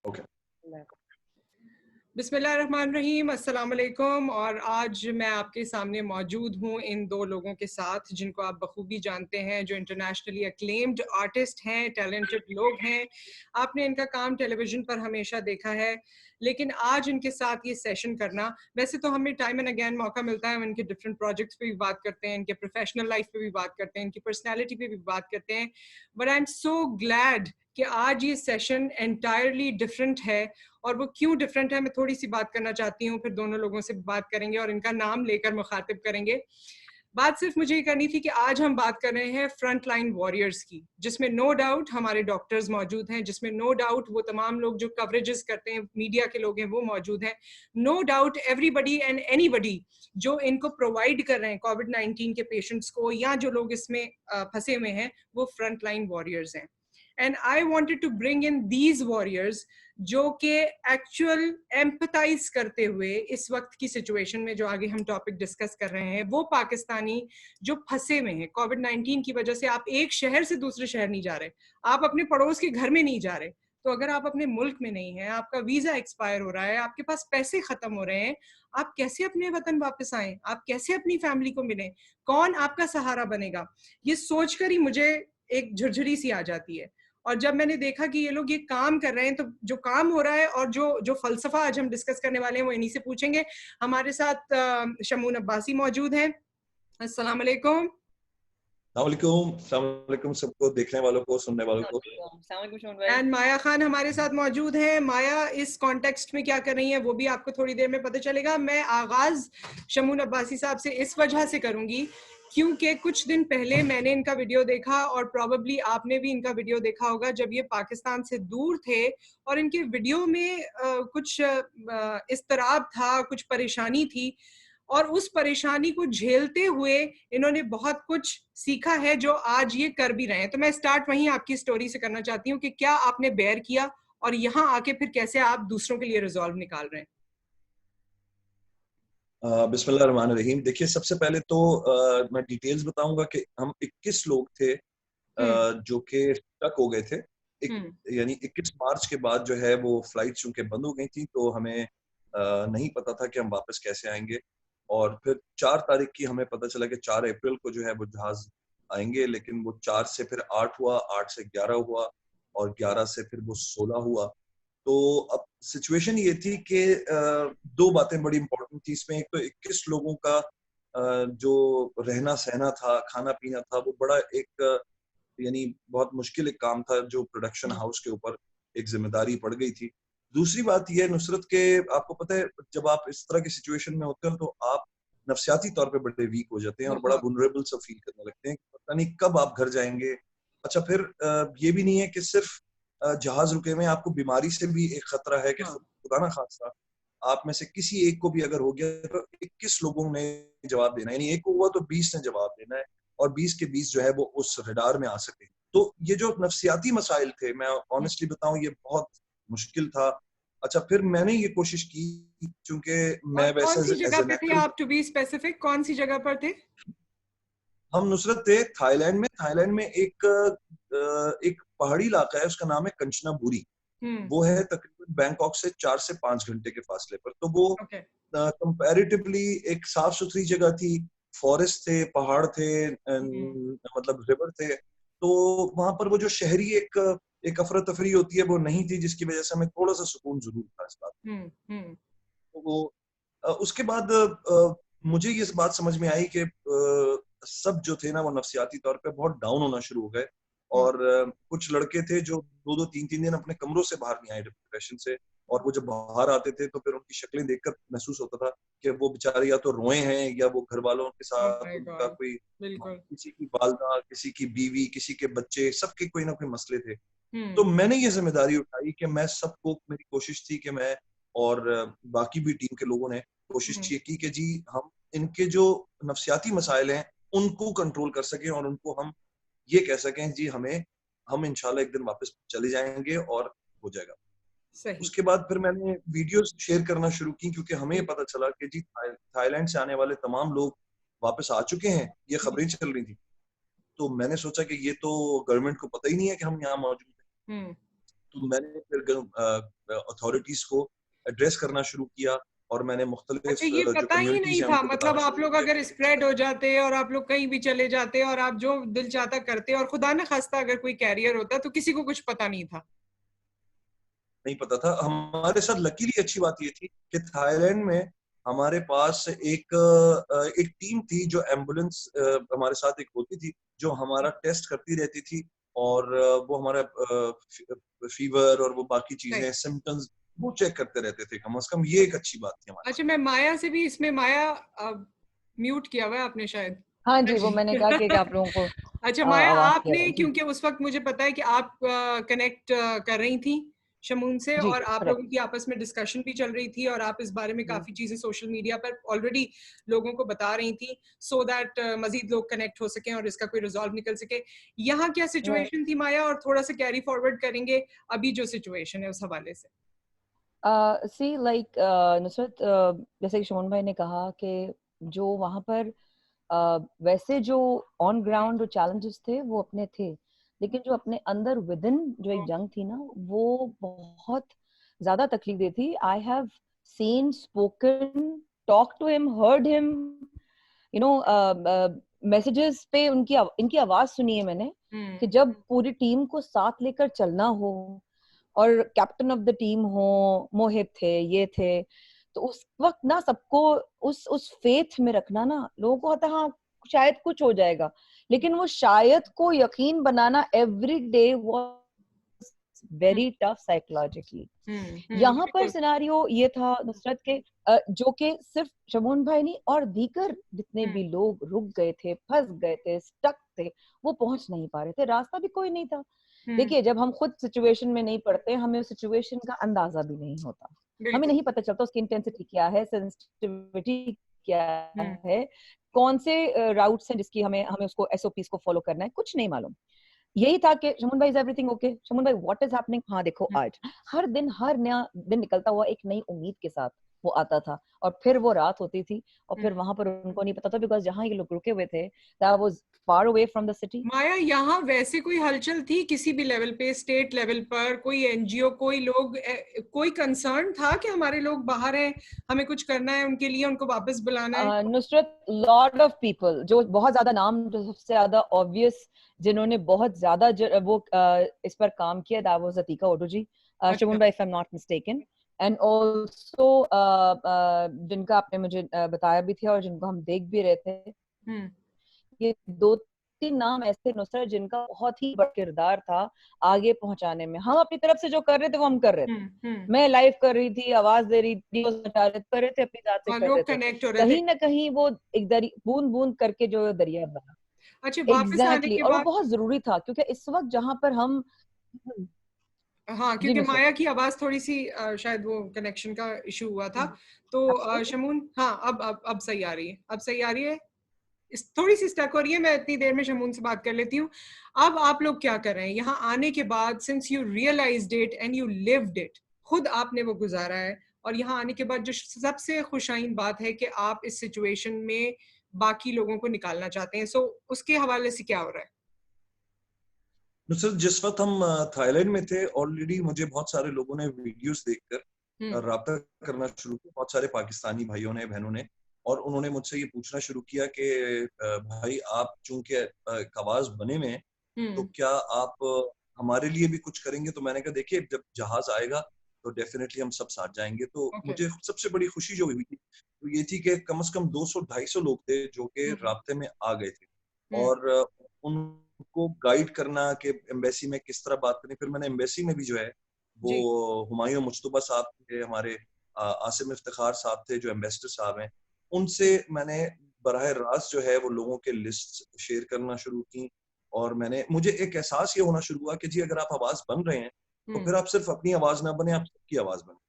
Okay. बिस्मिल्लाहिर्रहमानिर्रहीम, अस्सलाम वालेकुम। और आज मैं आपके सामने मौजूद हूँ इन दो लोगों के साथ जिनको आप बखूबी जानते हैं, जो इंटरनेशनली अक्लेम्ड आर्टिस्ट हैं, टैलेंटेड लोग हैं। आपने इनका काम टेलीविज़न पर हमेशा देखा है, लेकिन आज इनके साथ ये सेशन करना, वैसे तो हमें टाइम एंड अगेन मौका मिलता है, हम इनके डिफरेंट प्रोजेक्ट्स पे भी बात करते हैं, इनके प्रोफेशनल लाइफ पे भी बात करते हैं, इनकी पर्सनैलिटी पे भी बात करते हैं, but I am so glad कि आज ये सेशन एंटायरली डिफरेंट है। और वो क्यों डिफरेंट है, मैं थोड़ी सी बात करना चाहती हूँ, फिर दोनों लोगों से बात करेंगे और इनका नाम लेकर मुखातिब करेंगे। बात सिर्फ मुझे ये करनी थी कि आज हम बात कर रहे हैं फ्रंट लाइन वॉरियर्स की, जिसमें नो डाउट हमारे डॉक्टर्स मौजूद हैं, जिसमें नो डाउट वो तमाम लोग जो कवरेजेस करते हैं, मीडिया के लोग हैं, वो मौजूद हैं। No doubt everybody and anybody जो इनको प्रोवाइड कर रहे हैं कोविड-19 के पेशेंट्स को, या जो लोग इसमें फंसे हुए हैं, वो फ्रंट लाइन वॉरियर्स हैं। And I wanted to bring in these warriors जो कि एक्चुअल एम्पथाइज करते हुए इस वक्त की सिचुएशन में, जो आगे हम टॉपिक डिस्कस कर रहे हैं, वो पाकिस्तानी जो फंसे हुए हैं कोविड-19 की वजह से। आप एक शहर से दूसरे शहर नहीं जा रहे, आप अपने पड़ोस के घर में नहीं जा रहे, तो अगर आप अपने मुल्क में नहीं हैं, आपका वीजा एक्सपायर हो रहा है, आपके पास पैसे खत्म हो रहे हैं, आप कैसे अपने वतन वापस आए? आप कैसे अपनी फैमिली को मिलें? कौन आपका सहारा बनेगा? ये सोचकर ही मुझे एक झुरझुरी सी आ जाती है। और जब मैंने देखा कि ये लोग ये काम कर रहे हैं, तो जो काम हो रहा है और जो जो फलसफा आज हम डिस्कस करने वाले हैं, वो इन्हीं से पूछेंगे। हमारे साथ शमून अब्बासी मौजूद हैं। अस्सलाम वालेकुम। अस्सलाम वालेकुम सबको, देखने वालों को, सुनने वालों को। एंड माया खान हमारे साथ मौजूद हैं। माया इस कॉन्टेक्स्ट में क्या कर रही है, वो भी आपको थोड़ी देर में पता चलेगा। मैं आगाज शमून अब्बासी साहब से इस वजह से करूंगी क्योंकि कुछ दिन पहले मैंने इनका वीडियो देखा, और प्रॉबेबली आपने भी इनका वीडियो देखा होगा, जब ये पाकिस्तान से दूर थे, और इनके वीडियो में कुछ इस्तराब था, कुछ परेशानी थी, और उस परेशानी को झेलते हुए इन्होंने बहुत कुछ सीखा है जो आज ये कर भी रहे हैं। तो मैं स्टार्ट वहीं आपकी स्टोरी से करना चाहती हूँ कि क्या आपने बेयर किया और यहाँ आके फिर कैसे आप दूसरों के लिए रिजॉल्व निकाल रहे हैं। बिस्मिल्लाहिर्रहमानिर्रहीम। देखिए, सबसे पहले तो मैं डिटेल्स बताऊंगा कि हम 21 लोग थे जो कि स्टक हो गए थे। यानी 21 मार्च के बाद जो है वो फ्लाइट चूंकि बंद हो गई थी, तो हमें नहीं पता था कि हम वापस कैसे आएंगे। और फिर 4 तारीख की हमें पता चला कि 4 अप्रैल को जो है वो जहाज आएंगे, लेकिन वो 4 से फिर 8 हुआ, 8 से 11 हुआ, और 11 से फिर वो 16 हुआ। तो अब सिचुएशन ये थी कि दो बातें बड़ी इंपॉर्टेंट थी इसमें। एक तो 21 लोगों का जो रहना सहना था, खाना पीना था, वो बड़ा एक यानी बहुत मुश्किल एक काम था, जो प्रोडक्शन हाउस के ऊपर एक जिम्मेदारी पड़ गई थी। दूसरी बात यह नुसरत के, आपको पता है जब आप इस तरह की सिचुएशन में होते हो तो आप नफसियाती तौर पे बड़े वीक हो जाते हैं और बड़ा वुनरेबल सा फील करने लगते हैं, पता नहीं कब आप घर जाएंगे। अच्छा, फिर ये भी नहीं है कि सिर्फ जहाज रुके में, आपको बीमारी से भी एक खतरा है कि खुदा ना खास्ता आप में से किसी एक को भी अगर हो गया तो 21 लोगों ने जवाब देना है। यानी एक को हुआ तो 20 ने जवाब देना है, और 20 के 20 जो है वो उस रडार में आ सके। तो ये जो नफसियाती मसाइल थे, मैं ऑनेस्टली बताऊं, ये बहुत मुश्किल था। अच्छा, फिर मैंने ये कोशिश की, क्योंकि मैं कौन सी वैसे जगह एज एन पे थे एक्टर, आप, टू बी स्पेसिफिक, कौन सी जगह पर थे? हम नुसरत थे थाईलैंड में। थाईलैंड में एक पहाड़ी इलाका है, उसका नाम है कंचनाबुरी। वो है तकरीबन बैंकॉक से 4 से 5 घंटे के फासले पर। तो वो कंपैरेटिवली एक साफ सुथरी जगह थी, फॉरेस्ट थे, पहाड़ थे, मतलब रिवर थे। तो वहां पर वो जो शहरी एक अफरा तफरी होती है, वो नहीं थी, जिसकी वजह से हमें थोड़ा सा सुकून जरूर था इस बात। तो वो उसके बाद मुझे ये बात समझ में आई कि सब जो थे ना, वो नफसियाती तौर पे बहुत डाउन होना शुरू हो गए। और कुछ लड़के थे जो 2-2 3-3 दिन अपने कमरों से बाहर नहीं आए डिप्रेशन से। और वो जब बाहर आते थे तो फिर उनकी शक्लें देखकर महसूस होता था कि वो बेचारे या तो रोए हैं, या वो घर वालों के साथ उनका कोई, किसी की वालदा, किसी की बीवी, किसी के बच्चे, सबके कोई ना कोई मसले थे। तो मैंने ये जिम्मेदारी उठाई कि मैं सबको, मेरी कोशिश थी कि मैं और बाकी भी टीम के लोगों ने कोशिश ये की कि जी हम इनके जो नफसियाती मसाइल हैं उनको कंट्रोल कर सकें, और उनको हम ये कह सकें जी हम इंशाल्लाह एक दिन वापस चले जाएंगे और हो जाएगा। सही। उसके बाद फिर मैंने वीडियोस शेयर करना शुरू की, क्योंकि हमें पता चला कि जी थाईलैंड से आने वाले तमाम लोग वापस आ चुके हैं, ये खबरें चल रही थी। तो मैंने सोचा कि ये तो गवर्नमेंट को पता ही नहीं है कि हम यहाँ मौजूद हैं। तो मैंने फिर अथॉरिटीज को एड्रेस करना शुरू किया और मैंने मुख्तलिफ अच्छा, ये जो पता ही नहीं कम्युनिटीज हैं था, उनको मतलब बताना आप शुरू लोग किया। अगर स्प्रेड हो जाते और आप लोग कहीं भी चले जाते और आप जो दिल चाहता करते और खुदा न खास्ता अगर कोई कैरियर होता तो किसी को कुछ पता नहीं था। नहीं पता था। हमारे साथ लकीली अच्छी बात ये थी कि थाईलैंड में हमारे पास एक टीम थी जो एम्बुलेंस हमारे साथ एक होती थी जो हमारा टेस्ट करती रहती थी और वो हमारा फीवर और वो बाकी चीजें सिम्टम्स वो चेक करते रहते थे। कम से कम ये एक अच्छी बात थी हमारे अच्छा, मैं माया से भी इसमें माया म्यूट किया हुआ है आपने शायद। हाँ जी, वो मैंने कहा कि आप लोगों को अच्छा माया, आवाज आपने क्योंकि उस वक्त मुझे पता है कि आप कनेक्ट कर रही थी शमून से जी, और आप लोगों की आपस में डिस्कशन भी चल रही थी और आप इस बारे में काफी चीजें सोशल मीडिया पर ऑलरेडी लोगों को बता रही थी सो दैट मजीद लोग कनेक्ट हो सकें और इसका कोई रिजॉल्व निकल सके। यहाँ क्या सिचुएशन थी माया, और थोड़ा सा कैरी फॉरवर्ड करेंगे अभी जो सिचुएशन है उस हवाले से। सी लाइक नुसरत, जैसे कि शमून भाई ने कहा कि जो वहां पर वैसे जो ऑन ग्राउंड जो चैलेंजेस थे वो अपने थे, लेकिन जो अपने अंदर विद इन जो एक जंग थी ना वो बहुत ज्यादा तकलीफ दे थी। I have seen, spoken, talk to him, heard him, you know, messages पे इनकी आवाज सुनी है मैंने कि जब पूरी टीम को साथ लेकर चलना हो और कैप्टन ऑफ द टीम हो, मोहिब थे, ये थे, तो उस वक्त ना सबको उस फेथ में रखना ना, लोगों को होता हाँ शायद कुछ हो जाएगा, लेकिन वो शायद को यकीन बनाना every day was very tough psychologically. यहाँ पर सिनारियो ये था नुसरत के जो कि सिर्फ शमून भाई नहीं और दीगर जितने भी लोग रुक गए थे, फंस गए थे, स्टक थे, वो पहुंच नहीं पा रहे थे, रास्ता भी कोई नहीं था। देखिए, जब हम खुद सिचुएशन में नहीं पड़ते हमें उस सिचुएशन का अंदाजा भी नहीं होता, हमें नहीं पता चलता उसकी इंटेंसिटी क्या है, सेंसिटिविटी क्या है, कौन से राउट्स हैं जिसकी हमें उसको एसओपीस को फॉलो करना है, कुछ नहीं मालूम। यही था कि शमून भाई, इज एवरीथिंग ओके? शमून भाई, व्हाट इज हैपनिंग? हाँ देखो, आज हर दिन हर नया दिन निकलता हुआ एक नई उम्मीद के साथ वो आता था, और फिर वो रात होती थी और फिर वहां पर उनको नहीं पता था, बिकॉज जहां ये लोग रुके हुए थे that was far away from the city. Maya, यहाँ वैसे कोई हलचल थी किसी भी लेवल पे, स्टेट लेवल पर कोई एनजीओ, कोई लोग, कोई कंसर्न था कि हमारे लोग बाहर हैं, हमें कुछ करना है उनके लिए, उनको वापस बुलाना है? नुसरत, लॉट ऑफ पीपल, जो बहुत ज्यादा नाम, जो सबसे ज्यादा ऑब्वियस, जिन्होंने बहुत ज्यादा वो इस पर काम किया, दैट वाज अतीका ओडू जी, शमून भाई, if I am not mistaken, and also जिनका आपने मुझे बताया भी था और जिनको हम देख भी रहे थे, ये 2-3 नाम ऐसे नुसरत जिनका बहुत ही बड़ा किरदार था आगे पहुंचाने में। हम अपनी तरफ से जो कर रहे थे वो हम कर रहे थे, मैं लाइव कर रही थी, आवाज दे रही थी, कर रहे थे, अपनी जात से कर रहे थे, कहीं ना कहीं वो एक बूंद बूंद करके जो दरिया बना। अच्छा, वापस आने के और वो बाद बहुत जरूरी था क्योंकि इस वक्त जहां पर हम, हाँ, क्योंकि माया की आवाज थोड़ी सी शायद वो कनेक्शन का इशू हुआ था, तो शमून, हाँ अब सही आ रही है, अब सही आ रही है, थोड़ी सी स्टक हो रही है, मैं इतनी देर में शमून से बात कर लेती हूँ। अब आप लोग क्या कर रहे हैं यहाँ आने के बाद, since you realised it and you lived it, खुद आपने वो गुजारा है, और यहाँ आने के बाद जो सबसे खुशाइन बात है कि आप इस सिचुएशन में बाकी लोगों को निकालना चाहते हैं, सो उसके हवाले से क्या हो रहा है? नुसरत, जिस वक्त हम थाईलैंड में थे, ऑलरेडी मुझे बहुत सारे लोगों ने वीडियोस देखकर राब्ता करना शुरू किया, बहुत सारे पाकिस्तानी भाइयों ने, बहनों ने, और उन्होंने मुझसे ये पूछना शुरू किया कि भाई, आप चूंकि आवाज बने में, तो क्या आप हमारे लिए भी कुछ करेंगे? तो मैंने कहा, देखिए, जब जहाज आएगा तो डेफिनेटली हम सब साथ जाएंगे। तो मुझे सबसे बड़ी खुशी जो हुई थी तो ये थी कि कम से कम 200-250 लोग थे जो कि राब्ते में आ गए थे, और उनको गाइड करना कि एम्बेसी में किस तरह बात करनी। फिर मैंने एम्बेसी में भी जो है वो हुमायूं मुज्तबा साहब थे, हमारे आसिम इफ्तिखार साहब थे जो एम्बेसडर साहब हैं, उनसे मैंने बराह रास्त जो है वो लोगों के लिस्ट शेयर करना शुरू की, और मुझे एक एहसास ये होना शुरू हुआ कि जी, अगर आप आवाज बन रहे हैं तो फिर आप सिर्फ अपनी आवाज ना बने, आप सबकी आवाज बने।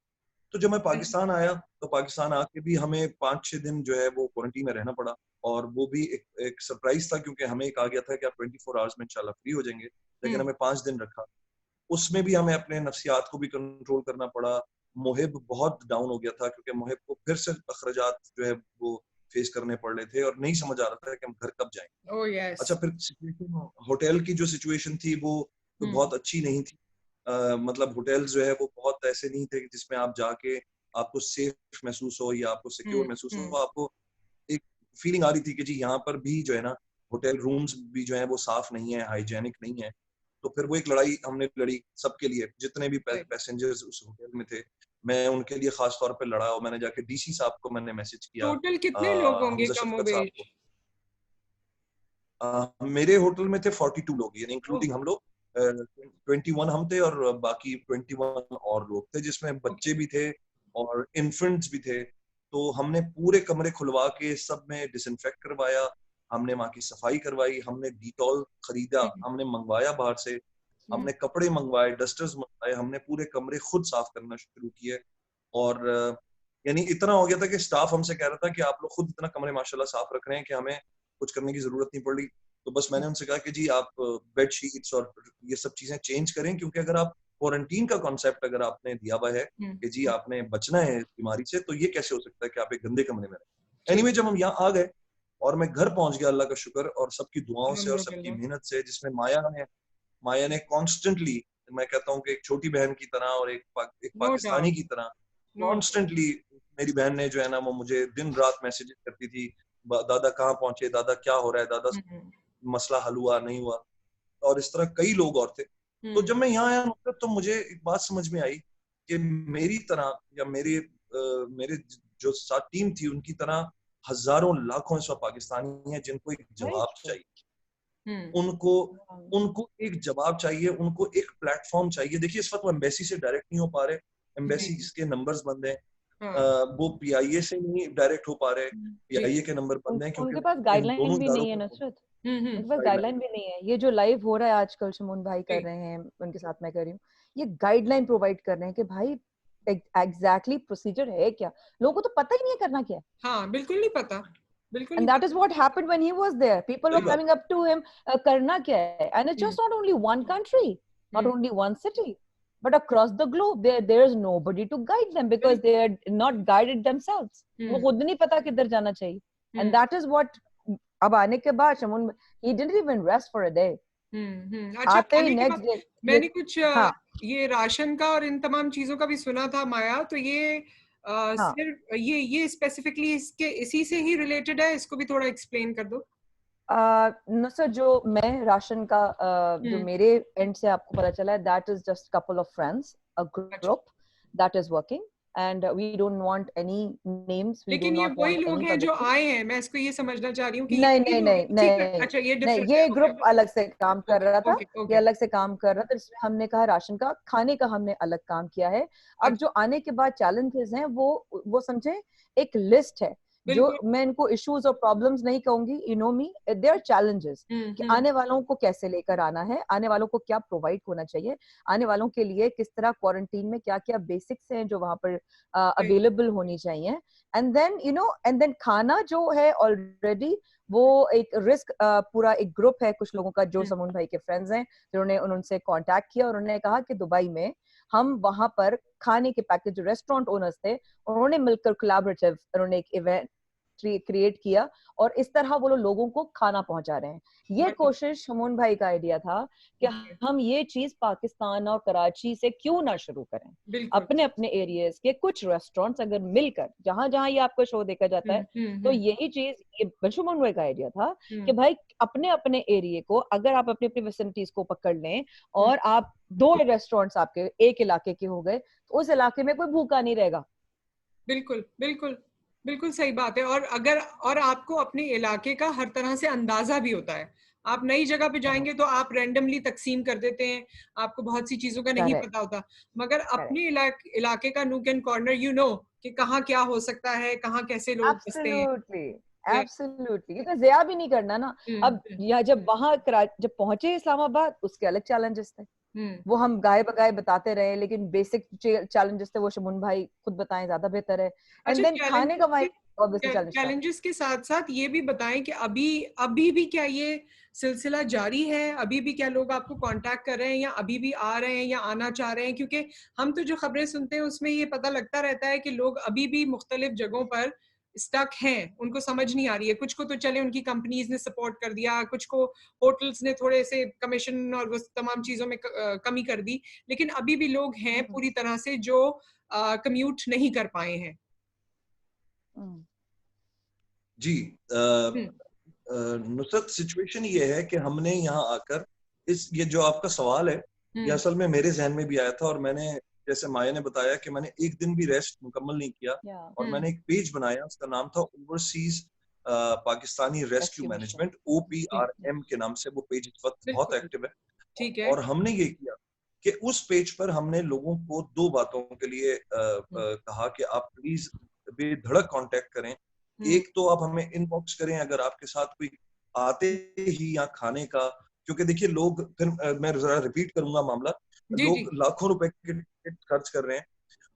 तो जब मैं पाकिस्तान आया तो पाकिस्तान आके भी हमें 5-6 दिन जो है वो क्वारंटीन में रहना पड़ा, और वो भी एक सरप्राइज था क्योंकि हमें कहा गया था कि आप 24 आवर्स में इंशाल्लाह फ्री हो जाएंगे, लेकिन हमें 5 दिन रखा। उसमें भी हमें अपने नफ्सियात को भी कंट्रोल करना पड़ा। मोहिब बहुत डाउन हो गया था क्योंकि मोहिब को फिर से अखराजात जो है वो फेस करने पड़ रहे थे और नहीं समझ आ रहा था कि हम घर कब जाएंगे। अच्छा, फिर सिचुएशन, होटल की जो सिचुएशन थी वो तो बहुत अच्छी नहीं थी। मतलब होटल्स जो है वो बहुत ऐसे नहीं थे जिसमें आप जाके आपको सेफ महसूस हो या आपको सिक्योर महसूस हो। आपको एक फीलिंग आ रही थी कि जी यहाँ पर भी जो है ना होटल रूम्स भी जो है वो साफ नहीं है, हाइजेनिक नहीं है। तो फिर वो एक लड़ाई हमने लड़ी सबके लिए, जितने भी पैसेंजर्स उस होटल में थे, मैं उनके लिए खास तौर पे लड़ा और मैंने जाके डीसी साहब को मैंने मैसेज किया, टोटल कितने लोग होंगे हमजा शफकत साहब कमोबेश? को। मेरे होटल में थे 42 लोग, यानी इंक्लूडिंग हम लोग 21 हम थे और बाकी 21 और लोग थे, जिसमें बच्चे भी थे और इन्फेंट्स भी थे। तो हमने पूरे कमरे खुलवा के सब में डिसइंफेक्ट करवाया, हमने वहाँ की सफाई करवाई, हमने डिटॉल खरीदा, हमने मंगवाया बाहर से, हमने कपड़े मंगवाए, डस्टर्स मंगवाए, हमने पूरे कमरे खुद साफ करना शुरू किए। और यानी इतना हो गया था कि स्टाफ हमसे कह रहा था कि आप लोग खुद इतना कमरे माशाल्लाह साफ रख रहे हैं कि हमें कुछ करने की जरूरत नहीं पड़ रही। तो बस मैंने उनसे कहा कि जी आप बेड शीट्स और ये सब चीजें चेंज करें, क्योंकि अगर आप क्वारंटीन का कॉन्सेप्ट अगर आपने दिया हुआ है कि जी आपने बचना है बीमारी से, तो ये कैसे हो सकता है कि आप एक गंदे कमरे में रहें। एनीवे जब हम यहाँ आ गए और मैं घर पहुंच गया, अल्लाह का शुक्र, और सबकी दुआओं से और सबकी मेहनत से, जिसमें माया ने कॉन्स्टेंटली, मैं कहता हूँ कि एक छोटी बहन की तरह और एक पाकिस्तानी की तरह कॉन्स्टेंटली मेरी बहन ने जो है ना वो मुझे दिन रात मैसेज करती थी, दादा कहाँ पहुंचे, दादा क्या हो रहा है, दादा मसला हल हुआ नहीं हुआ, और इस तरह कई लोग और थे। तो जब मैं यहाँ आया तो मुझे एक बात समझ में आई कि मेरी तरह या मेरे जो साथ टीम थी उनकी तरह हजारों लाखों इस वक्त पाकिस्तानी हैं जिनको एक जवाब चाहिए। उनको एक जवाब चाहिए, उनको एक प्लेटफॉर्म चाहिए। देखिए इस वक्त वो एम्बेसी से डायरेक्ट नहीं हो पा रहे, एम्बेसी के नंबर्स बंद हैं, वो पीआईए से नहीं डायरेक्ट हो पा रहे, पीआईए के नंबर बंद हैं क्योंकि उनके पास गाइडलाइन भी नहीं है नुसरत, उनके पास गाइडलाइन भी नहीं है। ये जो लाइव हो रहा है आजकल शमून भाई कर रहे हैं, उनके साथ मैं कर रही हूँ, ये गाइडलाइन प्रोवाइड कर रहे हैं कि भाई एग्जैक्टली प्रोसीजर है क्या, लोगों को तो पता ही नहीं है करना क्या है। हाँ बिल्कुल नहीं पता, बिल्कुल and नहीं that पता। is what happened when he was there. People were coming up to him, karna kya hai? And it's just not only one country, not only one city, but across the globe. There is nobody to guide them because they are not guided themselves. वो खुद नहीं पता किधर जाना चाहिए. And that is what अब आने के बाद Shamoon, he didn't even rest for a day. अच्छा, आते ही आने के next बाद day मैंने कुछ हाँ ये राशन का और इन तमाम चीजों का भी सुना था माया, तो ये हाँ सिर्फ ये स्पेसिफिकली इसी से ही रिलेटेड है, इसको भी थोड़ा एक्सप्लेन कर दो। no sir, जो मैं राशन का जो मेरे एंड से आपको पता चला है, that is just couple of friends, a group that is working, and we don't want any names, we do लेकिन ये not वही want लोग any हैं जो publicity. आए हैं, मैं इसको ये समझना चाह रही हूँ कि ये नहीं वही नहीं लोग नहीं हैं। ठीक है, नहीं अच्छा ये नहीं, डिफरेंट है। ये ग्रुप अलग से काम कर रहा था, ये ओके अलग से काम कर रहा था, इसमें हमने कहा राशन का, खाने का हमने अलग काम किया है। अब जो आने के बाद चैलेंजेस हैं वो समझे एक लिस्ट है, जो मैं इनको इश्यूज और प्रॉब्लम्स नहीं कहूंगी, you know me, they are challenges कि आने वालों को कैसे लेकर आना है, आने वालों को क्या प्रोवाइड होना चाहिए, आने वालों के लिए किस तरह क्वारंटीन में क्या क्या बेसिक्स हैं जो वहां पर अवेलेबल होनी चाहिए। And then you know, and then खाना जो है ऑलरेडी वो एक रिस्क, पूरा एक ग्रुप है कुछ लोगों का जो समून भाई के फ्रेंड्स हैं, जिन्होंने उनसे कांटेक्ट किया और उन्होंने कहा कि दुबई में हम वहां पर खाने के पैकेज, जो रेस्टोरेंट ओनर्स थे उन्होंने मिलकर कोलैबोरेटिव उन्होंने एक इवेंट क्रिएट किया और इस तरह वो लोगों को खाना पहुंचा रहे हैं। ये कोशिश शमून भाई का आइडिया था कि हम ये चीज पाकिस्तान और कराची से क्यों ना शुरू करें, अपने अपने एरियाज के कुछ रेस्टोरेंट्स अगर मिलकर, जहां जहां ये आपका शो देखा जाता है, तो यही चीज ये शमून भाई का आइडिया था कि भाई अपने अपने एरिया को अगर आप अपनी अपनी फैसिलिटीज को पकड़ लें और आप 2 रेस्टोरेंट्स आपके एक इलाके के हो गए, तो उस इलाके में कोई भूखा नहीं रहेगा। बिल्कुल बिल्कुल बिल्कुल सही बात है। और आपको अपने इलाके का हर तरह से अंदाजा भी होता है। आप नई जगह पे जाएंगे तो आप रैंडमली तकसीम कर देते हैं, आपको बहुत सी चीजों का नहीं पता होता, मगर अपने इलाके का nook and corner you know कि कहाँ क्या हो सकता है, कहाँ कैसे लोग बसते हैं। एब्सोल्युटली, क्योंकि ज़िया भी नहीं करना ना। अब या जब वहां जब पहुंचे इस्लामाबाद, उसके अलग चैलेंजेस थे, वो हम गाए बगाए बताते रहे, लेकिन बेसिक चैलेंजेस थे वो शमून भाई खुद बताएं, ज्यादा बेहतर है। एंड देन खाने का भाई चैलेंजेस के साथ साथ ये भी बताएं कि अभी भी क्या ये सिलसिला जारी है, अभी भी क्या लोग आपको कांटेक्ट कर रहे हैं या अभी भी आ रहे हैं या आना चाह रहे हैं, क्योंकि हम तो जो खबरें सुनते हैं उसमें ये पता लगता रहता है कि लोग अभी भी मुख्तलिफ जगहों पर स्टक हैं, उनको समझ नहीं आ रही है। कुछ को तो चले उनकी कंपनीज ने सपोर्ट कर दिया, कुछ को होटल्स ने थोड़े से कमीशन और वो तमाम चीजों में कमी कर दी, लेकिन अभी भी लोग हैं पूरी तरह से जो कम्यूट नहीं कर पाए हैं। जी नुसरत, सिचुएशन ये है कि हमने यहाँ आकर ये जो आपका सवाल है ये असल में मेरे जहन में भी आया था, और मैंने जैसे माया ने बताया कि मैंने एक दिन भी रेस्ट मुकम्मल नहीं किया, और मैंने एक पेज बनाया, उसका नाम था overseas Pakistani rescue management, OPRM के नाम से वो पेज इस वक्त बहुत एक्टिव है। ठीक है। और हमने ये किया कि उस पेज पर हमने लोगों को 2 बातों के लिए कहा कि आप प्लीज बेधड़क कांटेक्ट करें। एक तो आप हमें इनबॉक्स करें अगर आपके साथ कोई आते ही यहाँ खाने का, क्योंकि देखिए लोग, फिर मैं जरा रिपीट करूंगा मामला, लोग लाखों रुपए के टिकट खर्च कर रहे हैं,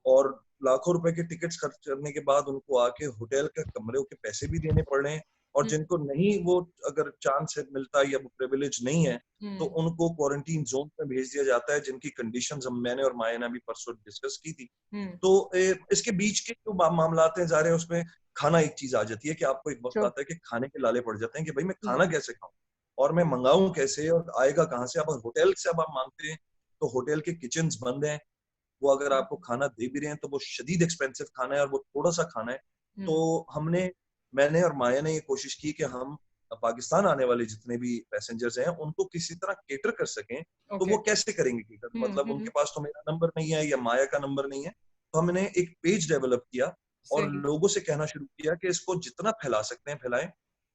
और लाखों रुपए के टिकट्स खर्च करने के बाद उनको आके होटल के कमरे के पैसे भी देने पड़ रहे हैं, और जिनको नहीं वो अगर चांस मिलता या वो प्रिविलेज नहीं है तो उनको क्वारंटीन जोन में भेज दिया जाता है, जिनकी कंडीशंस मैंने और माया ने भी परसों डिस्कस की थी। तो इसके बीच के जो मामला हैं जा रहे हैं, उसमें खाना एक चीज आ जाती है कि आपको एक वक्त आता है कि खाने के लाले पड़ जाते हैं कि भाई मैं खाना कैसे खाऊं और मैं मंगाऊं कैसे और आएगा कहाँ से। अब होटल से अब आप मांगते हैं तो होटल के किचन्स बंद हैं, वो अगर आपको खाना दे भी रहे हैं तो वो शदीद एक्सपेंसिव खाना है और वो थोड़ा सा खाना है। तो मैंने और माया ने ये कोशिश की कि हम पाकिस्तान आने वाले जितने भी पैसेंजर्स हैं उनको किसी तरह केटर कर सकें। तो वो कैसे करेंगे केटर, मतलब उनके पास तो मेरा नंबर नहीं है या माया का नंबर नहीं है, तो हमने एक पेज डेवलप किया और लोगों से कहना शुरू किया कि इसको जितना फैला सकते हैं फैलाएं।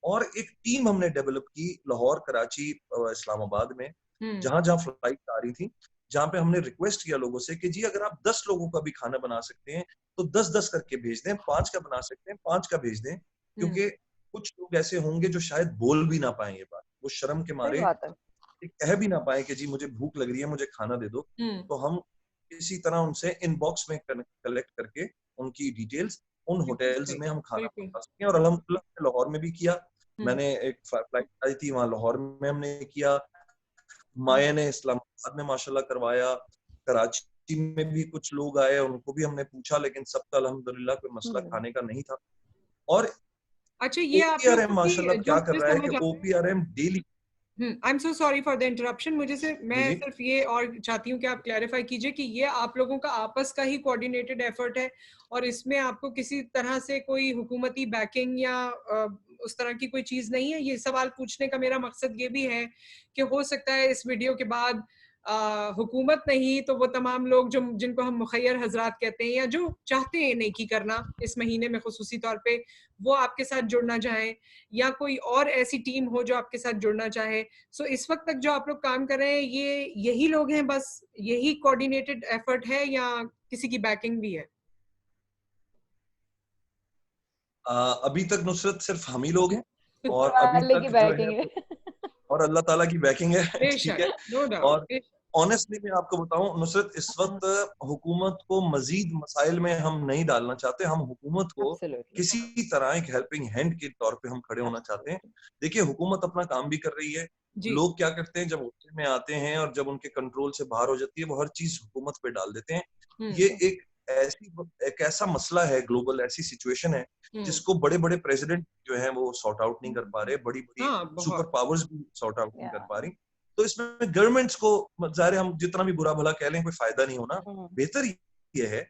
और एक टीम हमने डेवलप की लाहौर, कराची, इस्लामाबाद में, जहां जहां फ्लाइट आ रही थी, जहां पे हमने रिक्वेस्ट किया लोगों से कि जी अगर आप 10 लोगों का भी खाना बना सकते हैं तो 10-10 करके भेज दें, 5 का बना सकते हैं 5 का भेज दें, क्योंकि कुछ लोग ऐसे होंगे जो शायद बोल भी ना पाए ये बात, वो शर्म के मारे कह भी ना पाए कि जी मुझे भूख लग रही है, मुझे खाना दे दो। तो हम इसी तरह उनसे इनबॉक्स में कलेक्ट करके उनकी डिटेल्स उन होटल्स में हम खाना पहुंचा सकते हैं। और अल्हम्दुलिल्लाह लाहौर में भी किया, मैंने एक फ्लाइट आई थी वहां लाहौर में हमने किया, माया ने इस्लामाबाद में माशाल्लाह करवाया, कराची में भी कुछ लोग आए उनको भी हमने पूछा, लेकिन सबका अल्हम्दुलिल्लाह कोई मसला खाने का नहीं था। और अच्छा, ये आप OPRM माशाल्लाह क्या कर रहा है कि OPRM daily I am so sorry for the interruption. मैं सिर्फ ये और चाहती हूँ कि आप क्लैरिफाई कीजिए कि ये आप लोगों का आपस का ही कोऑर्डिनेटेड एफर्ट है और इसमें आपको किसी तरह से कोई हुकूमती बैकिंग या उस तरह की कोई चीज नहीं है। ये सवाल पूछने का मेरा मकसद ये भी है कि हो सकता है इस वीडियो के बाद हुकूमत नहीं तो वो तमाम लोग जो जिनको हम मुखैर हजरात कहते हैं या जो चाहते हैं नेकी करना इस महीने में खुसूसी तौर पे, वो आपके साथ जुड़ना चाहें या कोई और ऐसी टीम हो जो आपके साथ जुड़ना चाहे। सो इस वक्त तक जो आप लोग काम कर रहे हैं ये यही लोग हैं, बस यही कोऑर्डिनेटेड एफर्ट है या किसी की बैकिंग भी है? अभी तक नुसरत सिर्फ हम ही लोग हैं और अभी तक जो है और अल्लाह ताला की बैकिंग है, ठीक है। और ऑनेस्टली मैं आपको बताऊं नुसरत, इस वक्त हुकूमत को मजीद मसाइल में हम नहीं डालना चाहते, हम हुकूमत को किसी तरह एक हेल्पिंग हैंड के तौर पे हम खड़े होना चाहते हैं। देखिए हुकूमत अपना काम भी कर रही है, लोग क्या करते हैं जब गुस्से में आते हैं और जब उनके कंट्रोल से बाहर हो जाती है वो हर चीज हुकूमत पे डाल देते हैं। ये एक ऐसा मसला है ग्लोबल, ऐसी सिचुएशन है जिसको बड़े बड़े प्रेसिडेंट जो हैं वो सॉर्ट आउट नहीं कर पा रहे, बड़ी बड़ी सुपर पावर्स भी सॉर्ट आउट नहीं कर पा रही। तो इसमें गवर्नमेंट्स को ज़ाहिर है हम जितना भी बुरा भला कह लें कोई फायदा नहीं होना। बेहतर ये है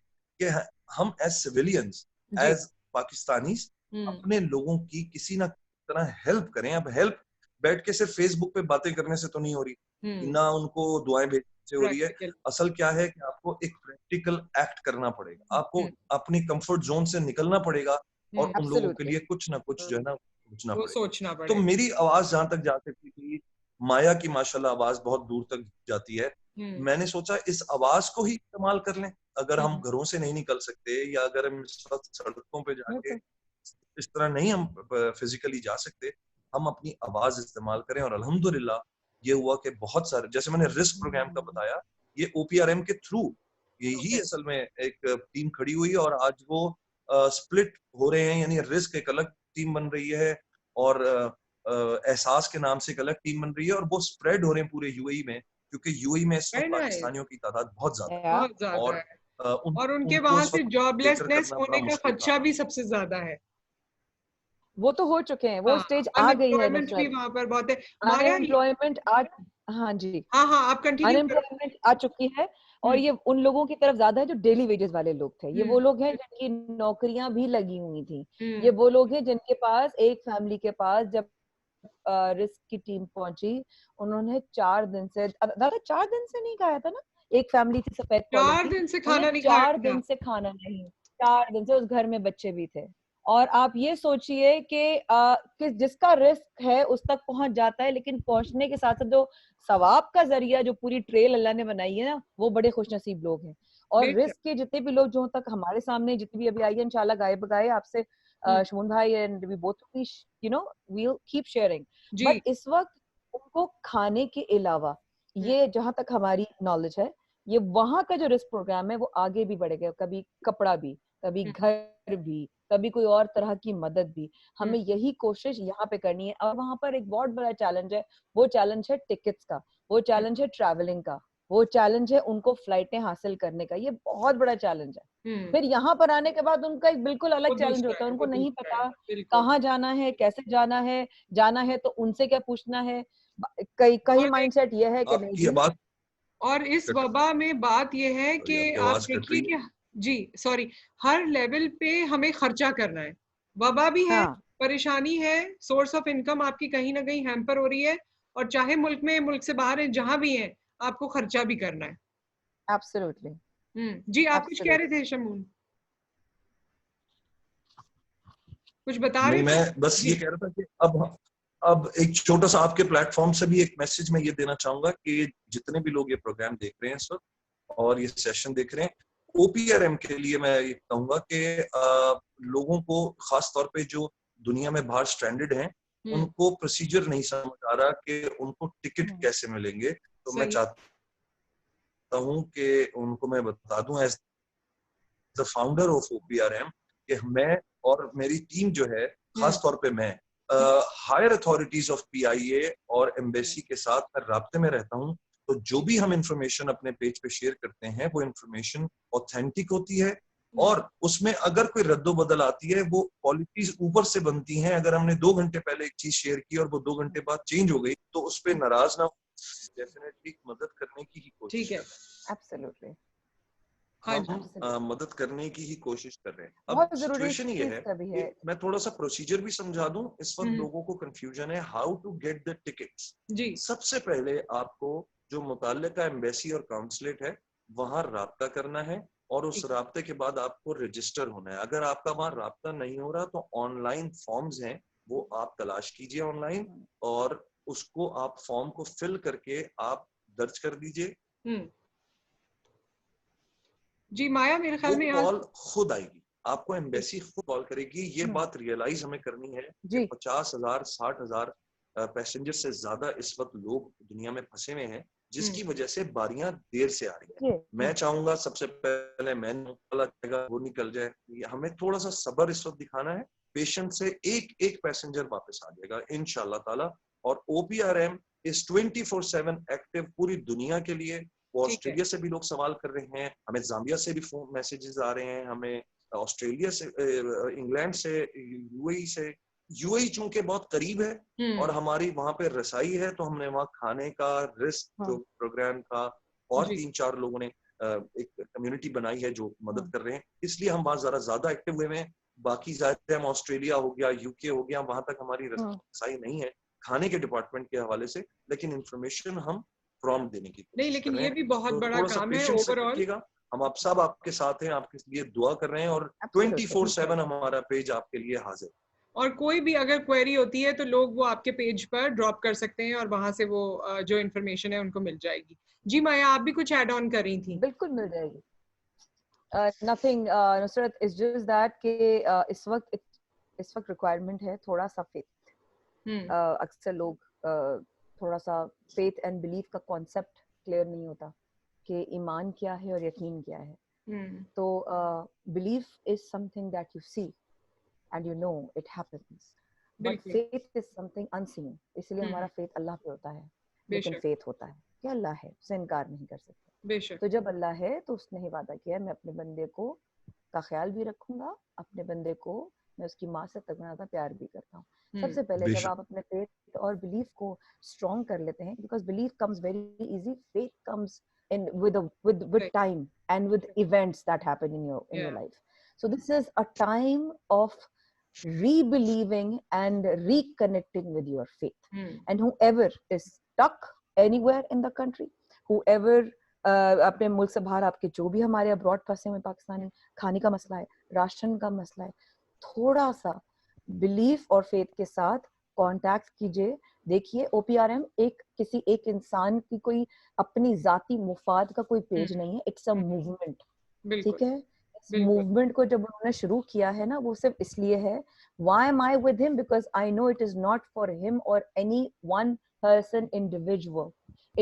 कि हम एज सिविलियंस, एज पाकिस्तानीज अपने लोगों की किसी ना तरह हेल्प करें। अब हेल्प बैठ के सिर्फ फेसबुक पे बातें करने से तो नहीं हो रही, ना उनको दुआएं भेजने से हो रही है। असल क्या है कि आपको एक प्रैक्टिकल एक्ट करना पड़ेगा, आपको अपनी कंफर्ट जोन से निकलना पड़ेगा और उन लोगों के लिए कुछ ना कुछ जो है ना सोचना पड़ेगा। तो मेरी आवाज जहां तक जा सकती थी, माया की माशाल्लाह आवाज बहुत दूर तक जाती है। मैंने सोचा इस आवाज को ही इस्तेमाल कर लें। अगर हम घरों से नहीं निकल सकते या अगर हम इस वक्त सड़कों पे जाके इस तरह नहीं हम फिजिकली जा सकते, हम अपनी आवाज इस्तेमाल करें। और अल्हम्दुलिल्लाह ये हुआ कि बहुत सारे, जैसे मैंने रिस्क प्रोग्राम का बताया, ये OPRM के थ्रू यही असल में एक टीम खड़ी हुई है और आज वो स्प्लिट हो रहे हैं, यानी रिस्क एक अलग टीम बन रही है और एहसास के नाम से एक अलग टीम बन रही है और वो स्प्रेड हो रहे हैं पूरे UAE में, क्योंकि UAE में इस वक्त पाकिस्तानियों की तादाद बहुत ज्यादा है और उनके वहां से जॉबलेसनेस होने का खदशा भी सबसे ज्यादा है। वो तो हो चुके हैं, वो स्टेज आ गई है अनएम्प्लॉयमेंट भी नुसरत। वहाँ पर बहुत है माया। अनएम्प्लॉयमेंट आ, हाँ जी, हाँ हाँ, आप कंटिन्यू करो। अनएम्प्लॉयमेंट आ चुकी है। और ये उन लोगों की तरफ ज्यादा है जो डेली वेजेस वाले लोग थे। ये वो लोग हैं जिनकी नौकरियां भी लगी हुई थी। ये वो लोग हैं जिनके पास, एक फैमिली के पास जब रिस्क की टीम पहुंची, उन्होंने 4 दिन से, दादा 4 दिन से नहीं खाया था ना, एक फैमिली थी सफेद कॉलर 4 की, दिन से उन्हें खाना नहीं खाया 4 दिन था। से खाना नहीं, 4 दिन से, उस घर में बच्चे भी थे। और आप ये सोचिए कि जिसका रिस्क है उस तक पहुंच जाता है, लेकिन पहुंचने के साथ साथ जो सवाब का जरिया, जो पूरी ट्रेल अल्लाह ने बनाई है ना, वो बड़े खुशनसीब लोग हैं। और बेशक। रिस्क के जितने भी लोग जो तक हमारे सामने, जितनी भी अभी आई है, इंशाल्लाह गाए बगाए आपसे, शमून भाई and we both you know will keep sharing. जी। बट इस वक्त उनको खाने के अलावा, ये जहां तक हमारी नॉलेज है, ये वहां का जो रिस्क प्रोग्राम है वो आगे भी बढ़ेगा। कभी कपड़ा भी, कभी घर भी, कभी कोई और तरह की मदद भी, हमें यही कोशिश यहाँ पे करनी है। और वहां पर एक बहुत बड़ा चैलेंज है, वो चैलेंज है टिकट्स का, वो चैलेंज है ट्रैवलिंग का, वो चैलेंज है उनको फ्लाइटें हासिल करने का। ये बहुत बड़ा चैलेंज है। फिर यहाँ पर आने के बाद उनका एक बिल्कुल अलग वो चैलेंज दूसरा होता है, है, उनको वो नहीं दूसरा है, पता बिल्कुल। कहाँ जाना है, कैसे जाना है तो उनसे क्या पूछना है। कई कई और माइंडसेट ये है कि नहीं आपकी जी। आवाज और इस वबा में बात यह है कि आपकी आप आवाज कट देखिए रही है। कि जी सॉरी, हर लेवल पे हमें खर्चा करना है। वबा भी है, हाँ, परेशानी है, सोर्स ऑफ इनकम आपकी कहीं ना कहीं हैम्पर हो रही है, और चाहे मुल्क में, मुल्क से बाहर है, जहां भी है, आपको खर्चा भी करना है। एब्सोल्युटली, जी, आप कुछ कह रहे एब्सोल्युटली। थे शमून, कुछ बता नहीं, रहे थे। मैं बस ये जी। कह रहा था कि अब एक छोटा सा आपके प्लेटफॉर्म से भी एक मैसेज मैं ये देना चाहूंगा कि जितने भी लोग ये प्रोग्राम देख रहे हैं इस वक्त और ये सेशन देख रहे हैं, ओपीआरएम के लिए मैं ये कहूंगा कि लोगों को, खास तौर पे जो दुनिया में बाहर स्ट्रैंडेड हैं, उनको प्रोसीजर नहीं समझ आ रहा कि उनको टिकट कैसे मिलेंगे। तो मैं सही। चाहता हूं कि उनको मैं बता दूं, एज द फाउंडर ऑफ ओपीआरएम, कि मैं और मेरी टीम जो है, खास तौर पे मैं हायर अथॉरिटीज ऑफ पीआईए और एम्बेसी के साथ मैं राब्ते में रहता हूं। तो जो भी हम इंफॉर्मेशन अपने पेज पे शेयर करते हैं, वो इंफॉर्मेशन ऑथेंटिक होती है, और उसमें अगर कोई रद्दोबदल आती है, वो पॉलिसीज ऊपर से बनती हैं। अगर हमने 2 घंटे पहले एक चीज शेयर की और वो 2 घंटे बाद चेंज हो गई, तो उस पर नाराज ना हो, डेफिनेटली मदद करने की ही कोशिश ठीक है। करें। एब्सोल्युटली। हम एब्सोल्युटली, मदद करने की ही कोशिश कर रहे हैं। अब बहुत जरूरी इस सिचुएशन ये चीज है का भी कि है। मैं थोड़ा सा प्रोसीजर भी समझा दूं। इस वक्त लोगों को कंफ्यूजन है how to get the tickets. जी। सबसे पहले आपको जो मुताल्लिका एम्बेसी और काउंसलेट है, वहां राब्ता करना है, और उस ठीक। राब्ते के बाद आपको रजिस्टर होना है। अगर आपका वहां राब्ता नहीं हो रहा, तो ऑनलाइन फॉर्म्स हैं, वो आप तलाश कीजिए ऑनलाइन, और उसको आप फॉर्म को फिल करके आप दर्ज कर दीजिए। जी माया, मेरे वो ख्याल में यहाँ। कॉल खुद आएगी, आपको एम्बेसी खुद कॉल करेगी। ये बात रियलाइज हमें करनी है कि जी 50,000 60,000 पैसेंजर से ज्यादा इस वक्त लोग दुनिया में फंसे हुए हैं, जिसकी वजह से बारियां देर से आ रही है। मैं चाहूंगा सबसे पहले मैं वो निकल जाए। हमें थोड़ा सा सब्र इस वक्त दिखाना है, पेशेंस से एक एक पैसेंजर वापस आ जाएगा इंशाल्लाह ताला। और ओपीआरएम इज 24/7 एक्टिव पूरी दुनिया के लिए। वो ठीक है। ऑस्ट्रेलिया से भी लोग सवाल कर रहे हैं, हमें जाम्बिया से भी फोन मैसेजेस आ रहे हैं, हमें ऑस्ट्रेलिया से, इंग्लैंड से, यूएई से। यूएई चूंकि बहुत करीब है और हमारी वहां पे रसाई है, तो हमने वहां खाने का रिस्क जो प्रोग्राम का, और 3-4 लोगों ने एक कम्युनिटी बनाई है जो मदद कर रहे हैं, इसलिए हम वहां जरा ज्यादा एक्टिव हुए हैं। बाकी ज्यादा हम ऑस्ट्रेलिया हो गया, यूके हो गया, वहां तक हमारी रसाई नहीं है खाने के डिपार्टमेंट के हवाले से, लेकिन इंफॉर्मेशन हम प्रॉम्प्ट देने की नहीं, कोशिश कर लेकिन रहे ये हैं। भी बहुत तो बड़ा थोड़ा सा काम है पेशेंस से ओवरऑल। रखिएगा। हम आप सब आपके साथ हैं, आपके लिए दुआ कर रहे हैं, और एब्सोल्युटली। 24/7 हमारा पेज आपके लिए हाजिर। और कोई भी अगर क्वेरी होती है तो लोग वो आपके पेज पर ड्रॉप कर सकते हैं, और वहां से वो जो इन्फॉर्मेशन है उनको मिल जाएगी। जी माया, आप भी कुछ ऐड ऑन कर रही थी। बिल्कुल मिल जाएगी। Nothing Nusrat, is just that कि इस वक्त रिक्वायरमेंट है थोड़ा सा फेथ। अक्सर लोग थोड़ा सा फेथ एंड बिलीफ का कॉन्सेप्ट क्लियर नहीं होता कि ईमान क्या है और यकीन क्या है। तो belief is something that you see and you know it happens, but बिल्कुल। faith is something unseen, इसलिए हमारा फेथ अल्लाह पे होता है। लेकिन बेशक। फेथ होता है कि अल्लाह है, उसे इनकार नहीं कर सकते। बेशक। तो जब अल्लाह है तो उसने ही वादा किया, मैं अपने बंदे को का ख्याल भी रखूंगा, अपने बंदे को मैं उसकी माँ से तक ज्यादा प्यार भी करता हूँ। सबसे पहले जब बेशक आप अपने फेथ और बिलीफ को स्ट्रॉन्ग कर लेते हैं, because belief comes very easy, faith comes in with Right. time and with events that happen in your Yeah. life. So this is a time of re-believing and reconnecting with your faith. And whoever is stuck anywhere in the country, whoever अपने मुल्क से बाहर, आपके जो भी हमारे abroad फंसे हुए पाकिस्तानी, खाने का मसला है, राशन का मसला है, थोड़ा सा बिलीफ और फेथ के साथ कांटेक्ट कीजिए। देखिए ओपीआरएम किसी एक इंसान की कोई अपनी जाती मुफाद का कोई पेज नहीं है, इट्स अ मूवमेंट। ठीक है, इस मूवमेंट को जब उन्होंने शुरू किया है ना, वो सिर्फ इसलिए है, why am I with him, because I know it is not for him और any one person individual,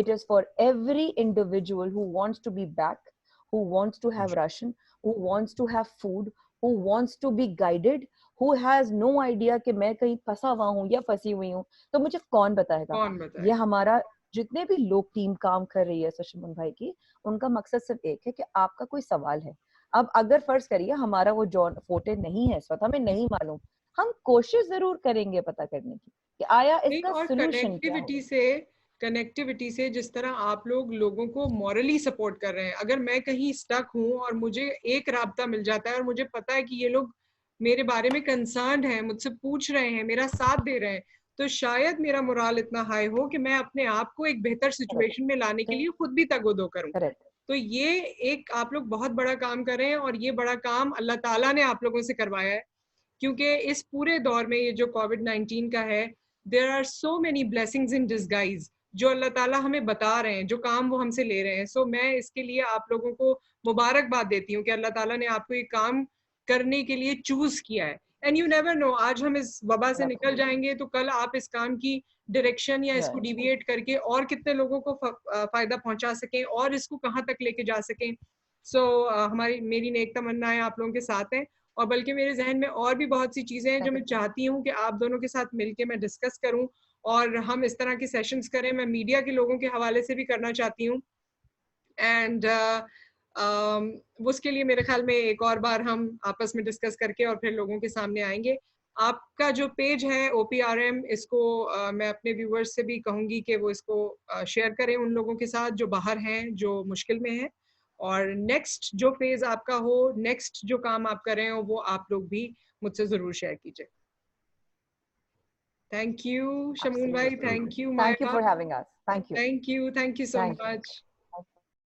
it is for every individual who wants to be back, who wants to have ration, who wants to have food, who wants to be guided, who has no idea कि मैं कहीं फंसा हुआ हूँ या फंसी हुई हूँ तो मुझे कौन बताएगा। ये हमारा जितने भी लोग टीम काम कर रही है सुशमन भाई की, उनका मकसद सिर्फ एक है कि आपका कोई सवाल है। अब अगर फर्ज करिए हमारा वो जॉन फोटे नहीं है, इस वक्त हमें नहीं मालूम, हम कोशिश जरूर करेंगे पता करने की कि आया इसका सोल्यूशन क्या है। कनेक्टिविटी से जिस तरह आप लोगों को मॉरली सपोर्ट कर रहे हैं, अगर मैं कहीं स्टक हूँ और मुझे एक राब्ता मिल जाता है और मुझे पता है कि ये लोग मेरे बारे में कंसर्न हैं, मुझसे पूछ रहे हैं, मेरा साथ दे रहे हैं, तो शायद मेरा मोराल इतना हाई हो कि मैं अपने आप को एक बेहतर सिचुएशन में लाने के लिए खुद भी तगोदो करूं। तो ये एक आप लोग बहुत बड़ा काम कर रहे हैं और ये बड़ा काम अल्लाह ताला ने आप लोगों से करवाया है, क्योंकि इस पूरे दौर में ये जो कोविड-19 का है, there are so many blessings in disguise जो अल्लाह ताला हमें बता रहे हैं, जो काम वो हमसे ले रहे हैं। सो मैं इसके लिए आप लोगों को मुबारकबाद देती हूँ कि अल्लाह ताला ने आपको ये काम करने के लिए चूज किया है। एंड यू नेवर नो, आज हम इस वबा से निकल जाएंगे तो कल आप इस काम की डायरेक्शन या इसको डिविएट करके और कितने लोगों को फायदा पहुंचा सकें और इसको कहाँ तक लेके जा सकें। सो मेरी नेक तमन्नाएं आप लोगों के साथ हैं, और बल्कि मेरे जहन में और भी बहुत सी चीजें हैं जो मैं चाहती हूँ कि आप दोनों के साथ मिलके मैं डिस्कस करूं और हम इस तरह के सेशंस करें। मैं मीडिया के लोगों के हवाले से भी करना चाहती हूँ। एंड उसके लिए मेरे ख्याल में एक और बार हम आपस में डिस्कस करके और फिर लोगों के सामने आएंगे। आपका जो पेज है OPRM, इसको मैं अपने व्यूअर्स से भी कहूंगी कि वो इसको शेयर करें उन लोगों के साथ जो बाहर हैं, जो मुश्किल में हैं, और नेक्स्ट जो फेज आपका हो, नेक्स्ट जो काम आप कर रहे हो, वो आप लोग भी मुझसे जरूर शेयर कीजिए। थैंक यू शमून भाई, thank you Thank you for having us. Thank you. Thank you so much.